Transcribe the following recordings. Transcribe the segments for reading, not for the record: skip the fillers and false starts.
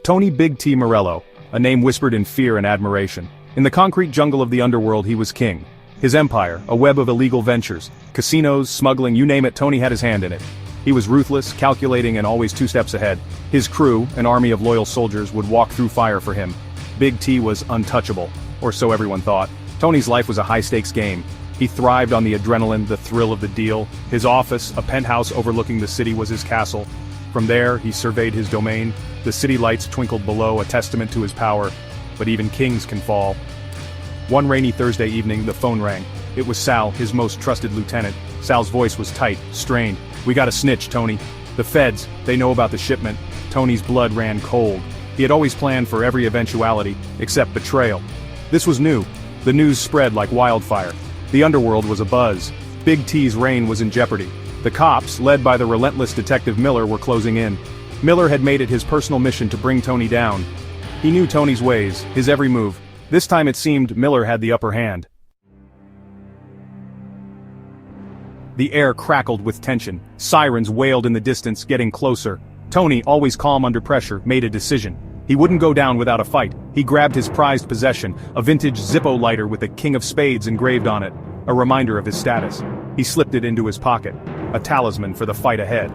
Tony Big T Morello, a name whispered in fear and admiration. In the concrete jungle of the underworld he was king. His empire, a web of illegal ventures, casinos, smuggling, you name it, Tony had his hand in it. He was ruthless, calculating, and always 2 steps ahead. His crew, an army of loyal soldiers, would walk through fire for him. Big T was untouchable, or so everyone thought. Tony's life was a high-stakes game. He thrived on the adrenaline, the thrill of the deal. His office, a penthouse overlooking the city, was his castle. From there, he surveyed his domain. The city lights twinkled below, a testament to his power. But even kings can fall. One rainy Thursday evening, the phone rang. It was Sal, his most trusted lieutenant. Sal's voice was tight, strained. "We got a snitch, Tony. The feds, they know about the shipment." Tony's blood ran cold. He had always planned for every eventuality, except betrayal. This was new. The news spread like wildfire. The underworld was abuzz. Big T's reign was in jeopardy. The cops, led by the relentless Detective Miller, were closing in. Miller had made it his personal mission to bring Tony down. He knew Tony's ways, his every move. This time it seemed Miller had the upper hand. The air crackled with tension. Sirens wailed in the distance, getting closer. Tony, always calm under pressure, made a decision. He wouldn't go down without a fight. He grabbed his prized possession, a vintage Zippo lighter with the King of Spades engraved on it, a reminder of his status. He slipped it into his pocket, a talisman for the fight ahead.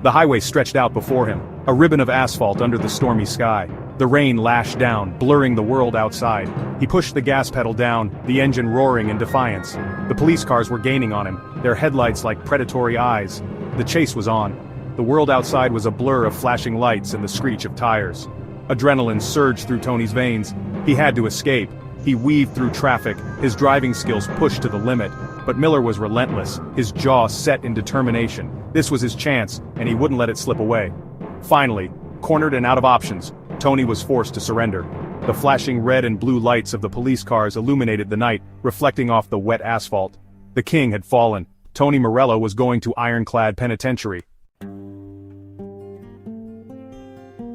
The highway stretched out before him, a ribbon of asphalt under the stormy sky. The rain lashed down, blurring the world outside. He pushed the gas pedal down, the engine roaring in defiance. The police cars were gaining on him, their headlights like predatory eyes. The chase was on. The world outside was a blur of flashing lights and the screech of tires. Adrenaline surged through Tony's veins. He had to escape. He weaved through traffic, his driving skills pushed to the limit. But Miller was relentless, his jaw set in determination. This was his chance, and he wouldn't let it slip away. Finally, cornered and out of options, Tony was forced to surrender. The flashing red and blue lights of the police cars illuminated the night, reflecting off the wet asphalt. The king had fallen. Tony Morello was going to Ironclad Penitentiary.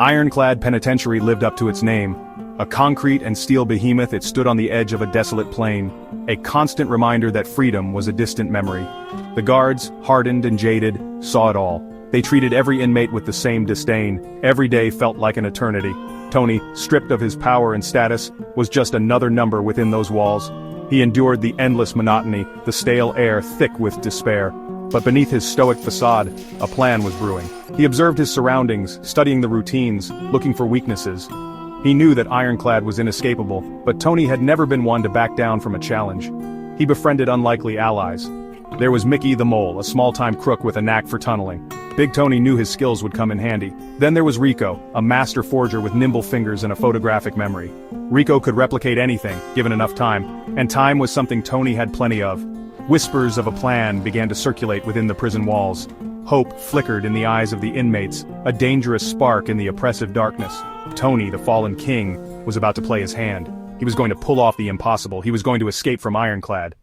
Ironclad Penitentiary lived up to its name. A concrete and steel behemoth, it stood on the edge of a desolate plain, a constant reminder that freedom was a distant memory. The guards, hardened and jaded, saw it all. They treated every inmate with the same disdain. Every day felt like an eternity. Tony, stripped of his power and status, was just another number within those walls. He endured the endless monotony, the stale air thick with despair. But beneath his stoic facade, a plan was brewing. He observed his surroundings, studying the routines, looking for weaknesses. He knew that Ironclad was inescapable, but Tony had never been one to back down from a challenge. He befriended unlikely allies. There was Mickey the Mole, a small-time crook with a knack for tunneling. Big Tony knew his skills would come in handy. Then there was Rico, a master forger with nimble fingers and a photographic memory. Rico could replicate anything, given enough time, and time was something Tony had plenty of. Whispers of a plan began to circulate within the prison walls. Hope flickered in the eyes of the inmates, a dangerous spark in the oppressive darkness. Tony, the fallen king, was about to play his hand. He was going to pull off the impossible. He was going to escape from Ironclad.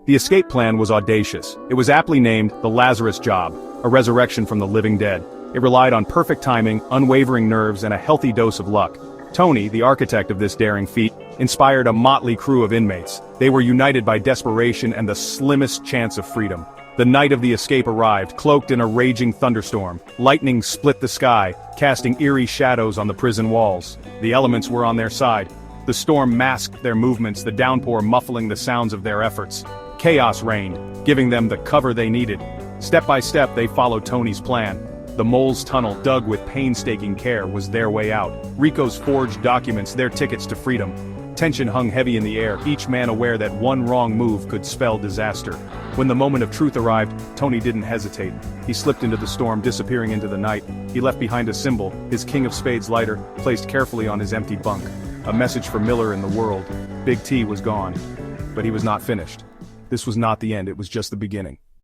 The escape plan was audacious. It was aptly named the Lazarus Job, a resurrection from the living dead. It relied on perfect timing, unwavering nerves, and a healthy dose of luck. Tony, the architect of this daring feat, inspired a motley crew of inmates. They were united by desperation and the slimmest chance of freedom. The night of the escape arrived, cloaked in a raging thunderstorm. Lightning split the sky, casting eerie shadows on the prison walls. The elements were on their side. The storm masked their movements, the downpour muffling the sounds of their efforts. Chaos reigned, giving them the cover they needed. Step by step they followed Tony's plan. The mole's tunnel, dug with painstaking care, was their way out. Rico's forged documents, their tickets to freedom. Tension hung heavy in the air, each man aware that one wrong move could spell disaster. When the moment of truth arrived, Tony didn't hesitate. He slipped into the storm, disappearing into the night. He left behind a symbol, his King of Spades lighter, placed carefully on his empty bunk. A message for Miller and the world. Big T was gone. But he was not finished. This was not the end, it was just the beginning.